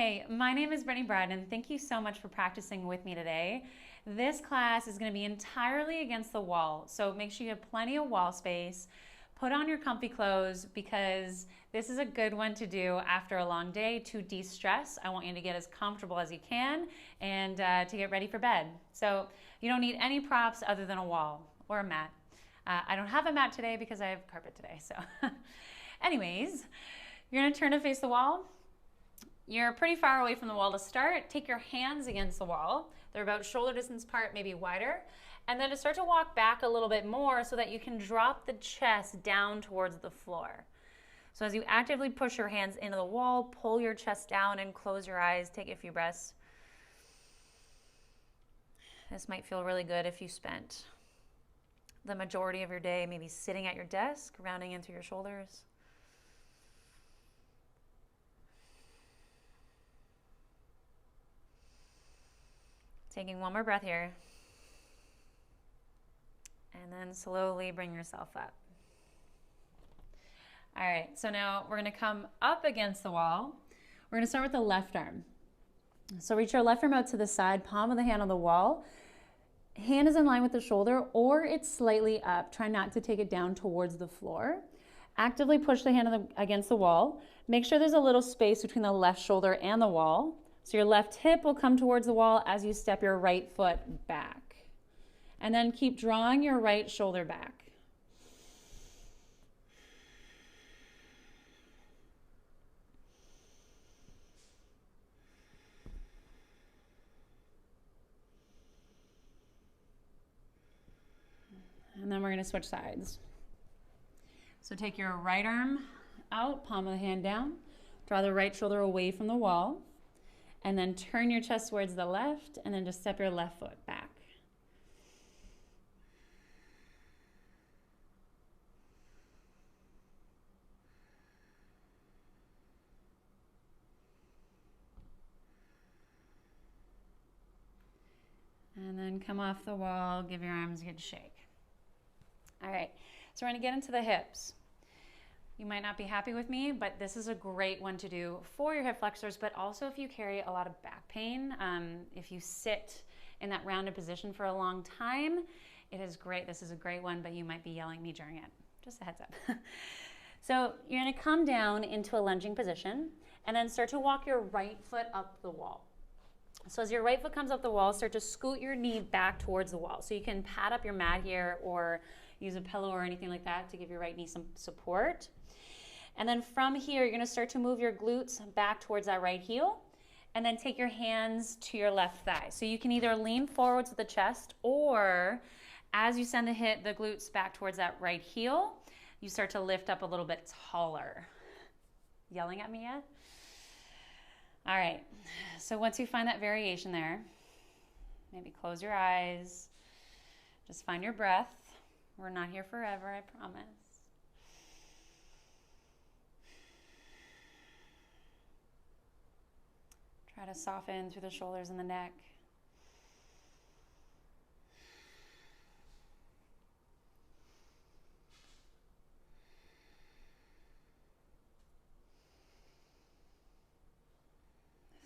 Hey, my name is Brittany Bryden. Thank you so much for practicing with me today. This class is going to be entirely against the wall, so make sure you have plenty of wall space. Put on your comfy clothes because this is a good one to do after a long day to de-stress. I want you to get as comfortable as you can and to get ready for bed. So you don't need any props other than a wall or a mat. I don't have a mat today because I have carpet today. So anyways, you're going to turn to face the wall. You're pretty far away from the wall to start. Take your hands against the wall. They're about shoulder distance apart, maybe wider. And then to start to walk back a little bit more so that you can drop the chest down towards the floor. So as you actively push your hands into the wall, pull your chest down and close your eyes. Take a few breaths. This might feel really good if you spent the majority of your day maybe sitting at your desk, rounding in through your shoulders. Taking one more breath here. And then slowly bring yourself up. All right, so now we're going to come up against the wall. We're going to start with the left arm. So reach your left arm out to the side, palm of the hand on the wall. Hand is in line with the shoulder or it's slightly up. Try not to take it down towards the floor. Actively push the hand against the wall. Make sure there's a little space between the left shoulder and the wall. So your left hip will come towards the wall as you step your right foot back. And then keep drawing your right shoulder back. And then we're going to switch sides. So take your right arm out, palm of the hand down. Draw the right shoulder away from the wall. And then turn your chest towards the left, and then just step your left foot back. And then come off the wall, give your arms a good shake. All right, so we're gonna get into the hips. You might not be happy with me, but this is a great one to do for your hip flexors, but also if you carry a lot of back pain. If you sit in that rounded position for a long time, it is great. This is a great one, but you might be yelling at me during it. Just a heads up. So you're gonna come down into a lunging position and then start to walk your right foot up the wall. So as your right foot comes up the wall, start to scoot your knee back towards the wall. So you can pad up your mat here or use a pillow or anything like that to give your right knee some support. And then from here, you're going to start to move your glutes back towards that right heel and then take your hands to your left thigh. So you can either lean forwards with the chest or as you send the glutes back towards that right heel, you start to lift up a little bit taller. Yelling at me yet? All right, so once you find that variation there, maybe close your eyes, just find your breath. We're not here forever, I promise. Try to soften through the shoulders and the neck.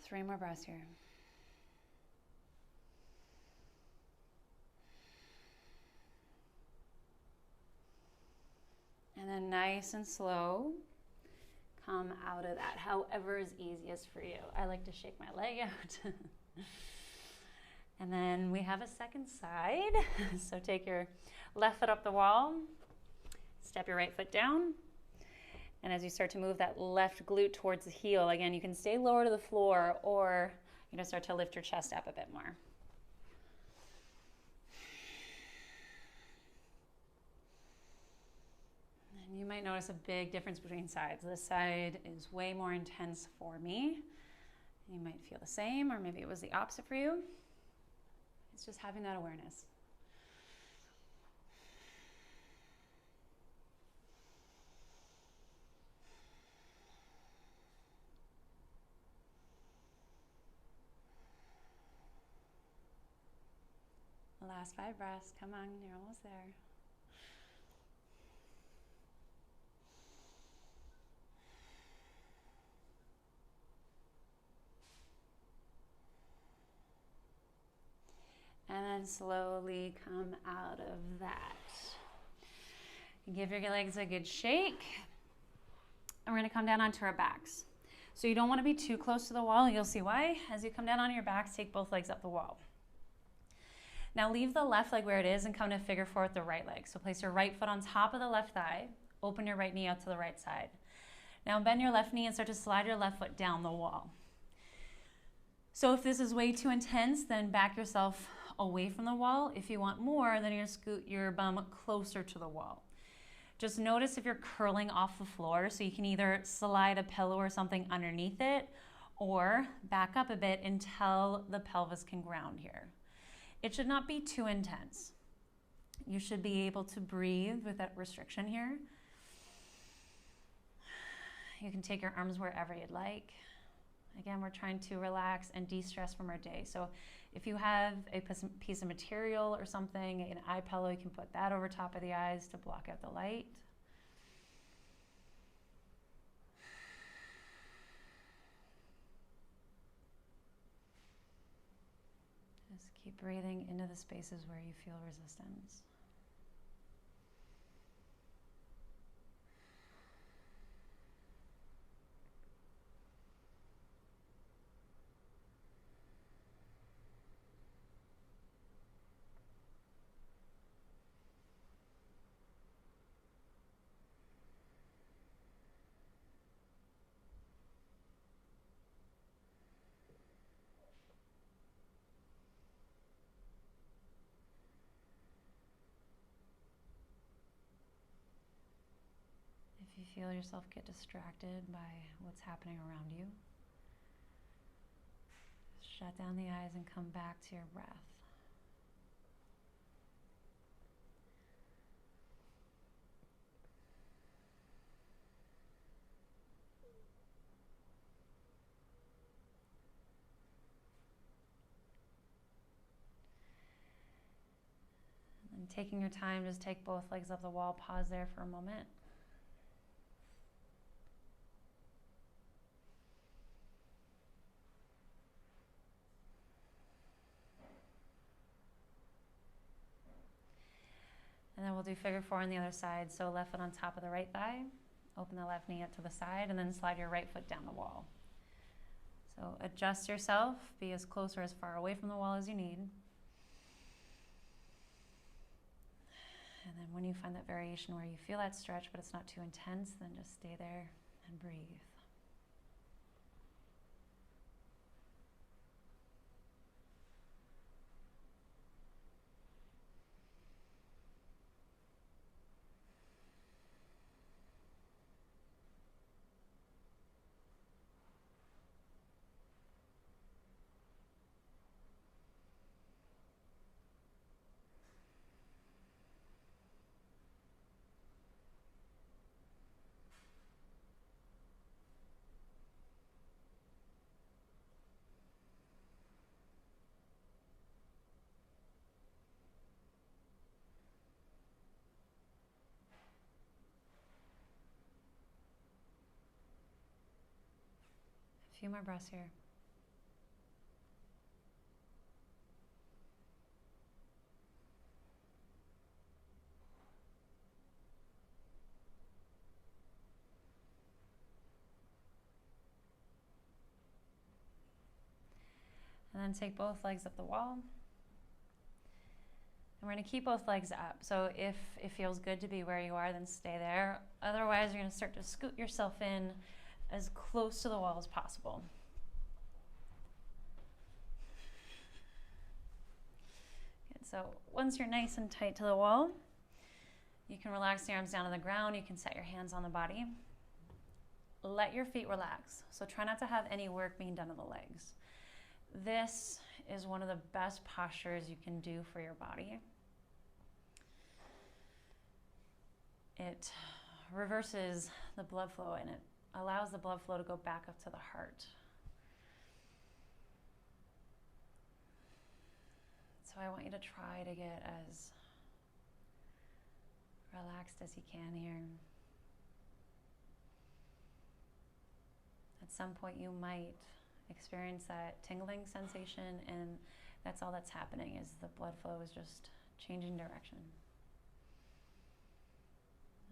Three more breaths here. And then nice and slow, come out of that, however is easiest for you. I like to shake my leg out. And then we have a second side. So take your left foot up the wall, step your right foot down. And as you start to move that left glute towards the heel, again, you can stay lower to the floor or you know, start to lift your chest up a bit more. And you might notice a big difference between sides. This side is way more intense for me. You might feel the same, or maybe it was the opposite for you. It's just having that awareness. Last 5 breaths. Come on, you're almost there. And then slowly come out of that. Give your legs a good shake. And we're gonna come down onto our backs. So you don't wanna be too close to the wall. You'll see why. As you come down on your backs, take both legs up the wall. Now leave the left leg where it is and come to figure four with the right leg. So place your right foot on top of the left thigh. Open your right knee out to the right side. Now bend your left knee and start to slide your left foot down the wall. So if this is way too intense, then back yourself away from the wall. If you want more, then you're gonna scoot your bum closer to the wall. Just notice if you're curling off the floor, so you can either slide a pillow or something underneath it, or back up a bit until the pelvis can ground here. It should not be too intense. You should be able to breathe with that restriction here. You can take your arms wherever you'd like. Again, we're trying to relax and de-stress from our day. So if you have a piece of material or something, an eye pillow, you can put that over top of the eyes to block out the light. Just keep breathing into the spaces where you feel resistance. If you feel yourself get distracted by what's happening around you, just shut down the eyes and come back to your breath. And taking your time, just take both legs up the wall, pause there for a moment. And then we'll do figure four on the other side. So left foot on top of the right thigh, open the left knee up to the side, and then slide your right foot down the wall. So adjust yourself, be as close or as far away from the wall as you need. And then when you find that variation where you feel that stretch, but it's not too intense, then just stay there and breathe. A few more breaths here. And then take both legs up the wall. And we're going to keep both legs up. So if it feels good to be where you are, then stay there. Otherwise, you're going to start to scoot yourself in as close to the wall as possible. Good. So once you're nice and tight to the wall, you can relax the arms down to the ground. You can set your hands on the body. Let your feet relax. So try not to have any work being done to the legs. This is one of the best postures you can do for your body. It reverses the blood flow and it allows the blood flow to go back up to the heart. So I want you to try to get as relaxed as you can here. At some point you might experience that tingling sensation in That's all that's happening, is the blood flow is just changing direction.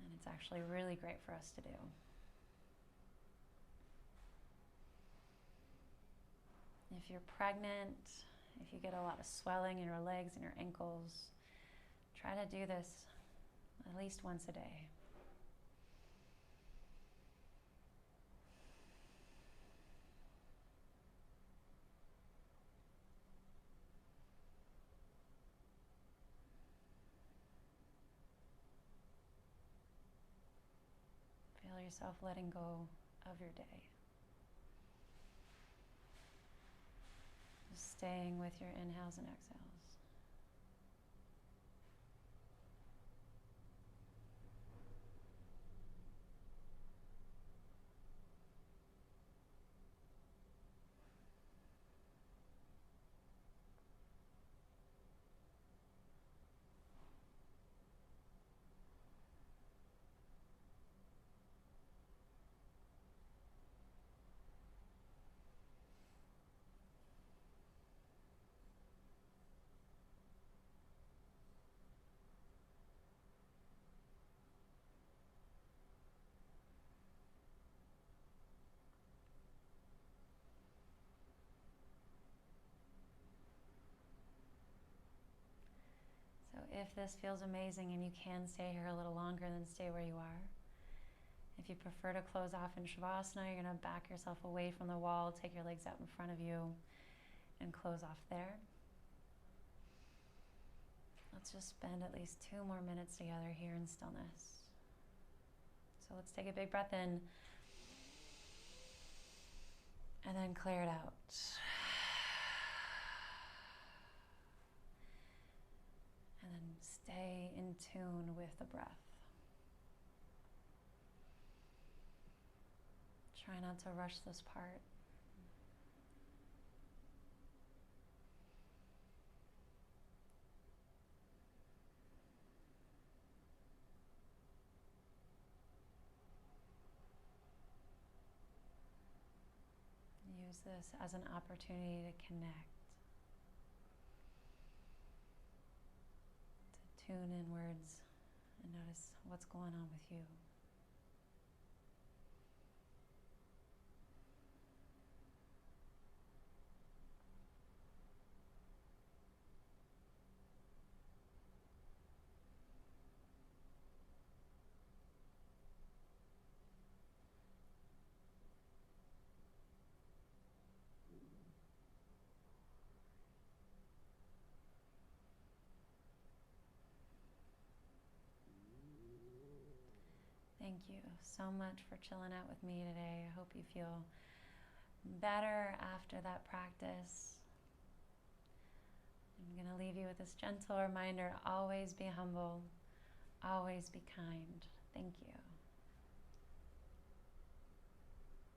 And it's actually really great for us to do. If you're pregnant, if you get a lot of swelling in your legs and your ankles, try to do this at least once a day. Feel yourself letting go of your day. Just staying with your inhales and exhales. So if this feels amazing and you can stay here a little longer, then stay where you are. If you prefer to close off in Shavasana, you're going to back yourself away from the wall, take your legs out in front of you, and close off there. Let's just spend at least 2 more minutes together here in stillness. So let's take a big breath in, and then clear it out. And then stay in tune with the breath. Try not to rush this part. Use this as an opportunity to connect, to tune inwards and notice what's going on with you. Thank you so much for chilling out with me today. I hope you feel better after that practice. I'm going to leave you with this gentle reminder: always be humble, always be kind. Thank you.